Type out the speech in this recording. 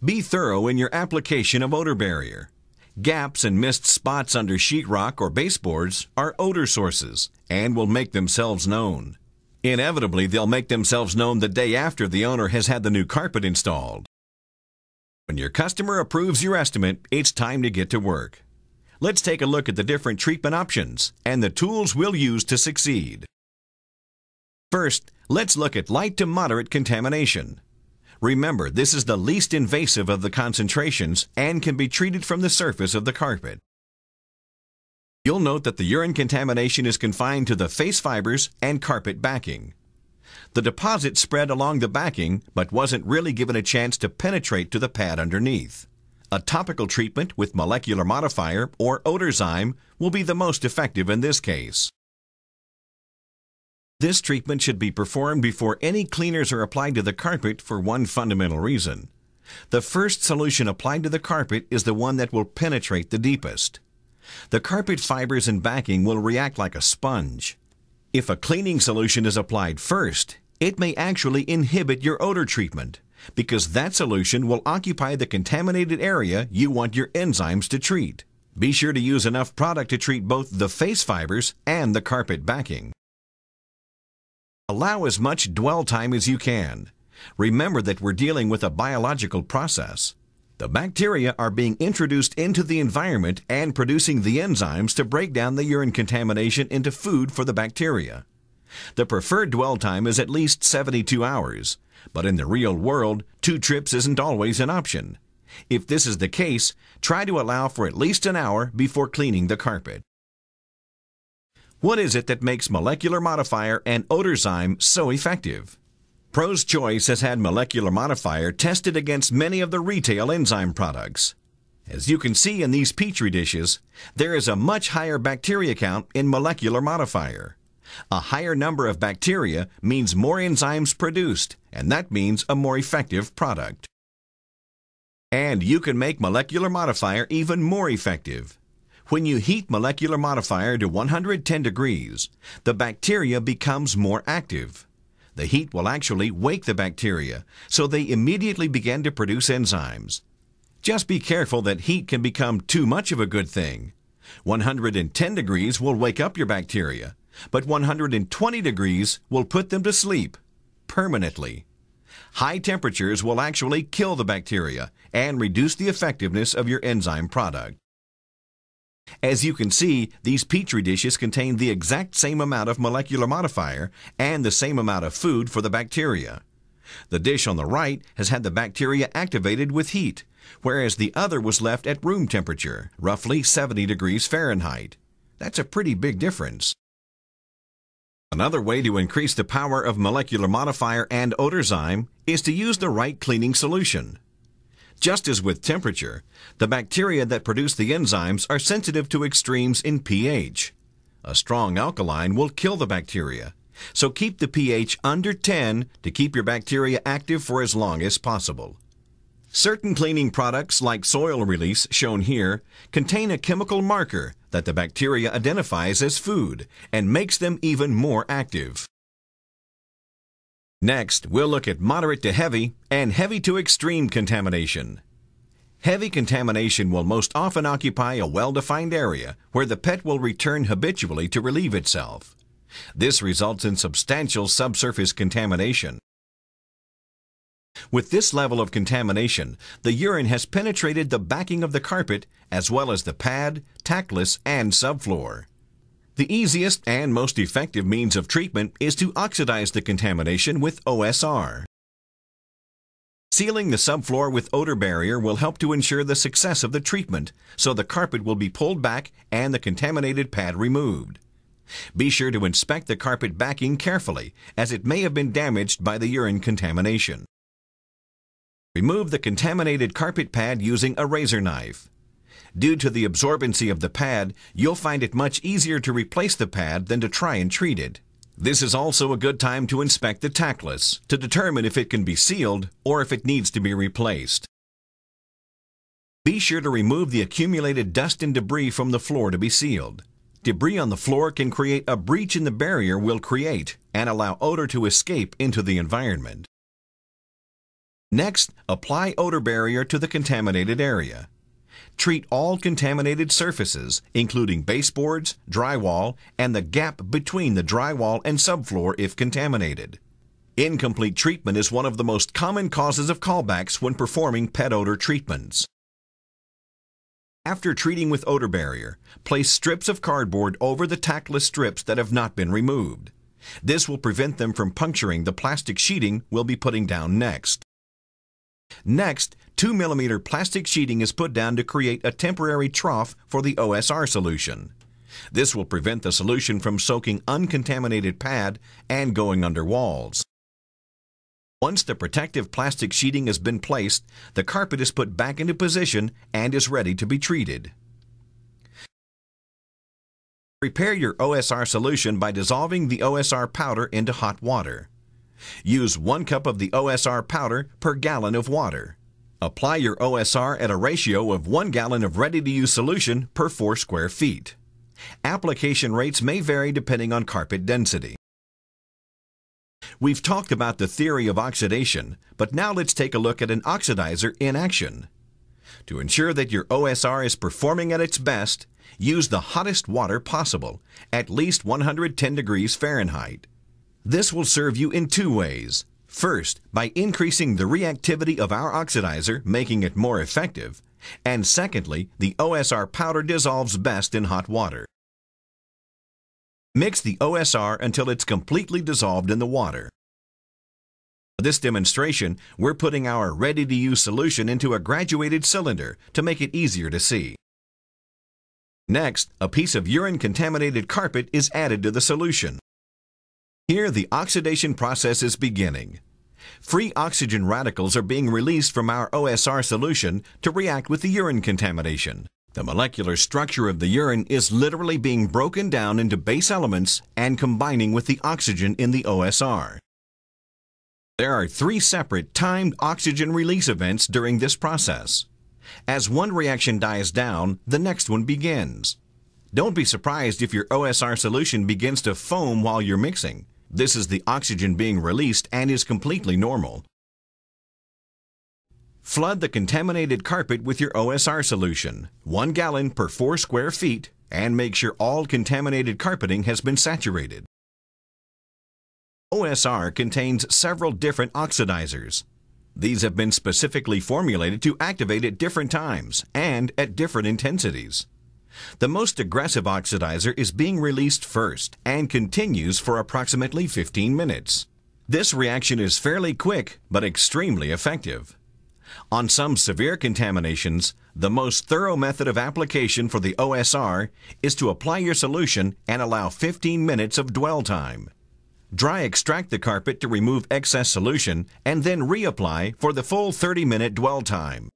Be thorough in your application of odor barrier. Gaps and missed spots under sheetrock or baseboards are odor sources and will make themselves known. Inevitably, they'll make themselves known the day after the owner has had the new carpet installed. When your customer approves your estimate, it's time to get to work. Let's take a look at the different treatment options and the tools we'll use to succeed. First, let's look at light to moderate contamination. Remember, this is the least invasive of the concentrations and can be treated from the surface of the carpet. You'll note that the urine contamination is confined to the face fibers and carpet backing. The deposit spread along the backing but wasn't really given a chance to penetrate to the pad underneath. A topical treatment with molecular modifier or Odorzyme will be the most effective in this case. This treatment should be performed before any cleaners are applied to the carpet for one fundamental reason. The first solution applied to the carpet is the one that will penetrate the deepest. The carpet fibers and backing will react like a sponge. If a cleaning solution is applied first, it may actually inhibit your odor treatment because that solution will occupy the contaminated area you want your enzymes to treat. Be sure to use enough product to treat both the face fibers and the carpet backing. Allow as much dwell time as you can. Remember that we're dealing with a biological process. The bacteria are being introduced into the environment and producing the enzymes to break down the urine contamination into food for the bacteria. The preferred dwell time is at least 72 hours, but in the real world, 2 trips isn't always an option. If this is the case, try to allow for at least an hour before cleaning the carpet. What is it that makes molecular modifier and Odorzyme so effective? Pro's Choice has had molecular modifier tested against many of the retail enzyme products. As you can see in these Petri dishes, there is a much higher bacteria count in molecular modifier. A higher number of bacteria means more enzymes produced, and that means a more effective product. And you can make molecular modifier even more effective. When you heat molecular modifier to 110 degrees, the bacteria becomes more active. The heat will actually wake the bacteria, so they immediately begin to produce enzymes. Just be careful that heat can become too much of a good thing. 110 degrees will wake up your bacteria, but 120 degrees will put them to sleep permanently. High temperatures will actually kill the bacteria and reduce the effectiveness of your enzyme product. As you can see, these Petri dishes contain the exact same amount of molecular modifier and the same amount of food for the bacteria. The dish on the right has had the bacteria activated with heat, whereas the other was left at room temperature, roughly 70 degrees Fahrenheit. That's a pretty big difference. Another way to increase the power of molecular modifier and Odorzyme is to use the right cleaning solution. Just as with temperature, the bacteria that produce the enzymes are sensitive to extremes in pH. A strong alkaline will kill the bacteria, so keep the pH under 10 to keep your bacteria active for as long as possible. Certain cleaning products like soil release, shown here, contain a chemical marker that the bacteria identifies as food and makes them even more active. Next, we'll look at moderate to heavy and heavy to extreme contamination. Heavy contamination will most often occupy a well-defined area where the pet will return habitually to relieve itself. This results in substantial subsurface contamination. With this level of contamination, the urine has penetrated the backing of the carpet as well as the pad, tackless, and subfloor. The easiest and most effective means of treatment is to oxidize the contamination with OSR. Sealing the subfloor with odor barrier will help to ensure the success of the treatment, so the carpet will be pulled back and the contaminated pad removed. Be sure to inspect the carpet backing carefully, as it may have been damaged by the urine contamination. Remove the contaminated carpet pad using a razor knife. Due to the absorbency of the pad, you'll find it much easier to replace the pad than to try and treat it. This is also a good time to inspect the tackless to determine if it can be sealed or if it needs to be replaced. Be sure to remove the accumulated dust and debris from the floor to be sealed. Debris on the floor can create a breach in the barrier we'll create and allow odor to escape into the environment. Next, apply odor barrier to the contaminated area. Treat all contaminated surfaces, including baseboards, drywall, and the gap between the drywall and subfloor if contaminated. Incomplete treatment is one of the most common causes of callbacks when performing pet odor treatments. After treating with odor barrier, place strips of cardboard over the tackless strips that have not been removed. This will prevent them from puncturing the plastic sheeting we'll be putting down next. Next, 2 mm plastic sheeting is put down to create a temporary trough for the OSR solution. This will prevent the solution from soaking uncontaminated pad and going under walls. Once the protective plastic sheeting has been placed, the carpet is put back into position and is ready to be treated. Prepare your OSR solution by dissolving the OSR powder into hot water. Use 1 cup of the OSR powder per gallon of water. Apply your OSR at a ratio of 1 gallon of ready-to-use solution per 4 square feet. Application rates may vary depending on carpet density. We've talked about the theory of oxidation, but now let's take a look at an oxidizer in action. To ensure that your OSR is performing at its best, use the hottest water possible, at least 110 degrees Fahrenheit. This will serve you in 2 ways. First, by increasing the reactivity of our oxidizer, making it more effective. And secondly, the OSR powder dissolves best in hot water. Mix the OSR until it's completely dissolved in the water. For this demonstration, we're putting our ready-to-use solution into a graduated cylinder to make it easier to see. Next, a piece of urine-contaminated carpet is added to the solution. Here, the oxidation process is beginning. Free oxygen radicals are being released from our OSR solution to react with the urine contamination. The molecular structure of the urine is literally being broken down into base elements and combining with the oxygen in the OSR. There are 3 separate timed oxygen release events during this process. As one reaction dies down, the next one begins. Don't be surprised if your OSR solution begins to foam while you're mixing. This is the oxygen being released and is completely normal. Flood the contaminated carpet with your OSR solution, 1 gallon per 4 square feet, and make sure all contaminated carpeting has been saturated. OSR contains several different oxidizers. These have been specifically formulated to activate at different times and at different intensities. The most aggressive oxidizer is being released first and continues for approximately 15 minutes. This reaction is fairly quick but extremely effective. On some severe contaminations, the most thorough method of application for the OSR is to apply your solution and allow 15 minutes of dwell time. Dry extract the carpet to remove excess solution and then reapply for the full 30-minute dwell time.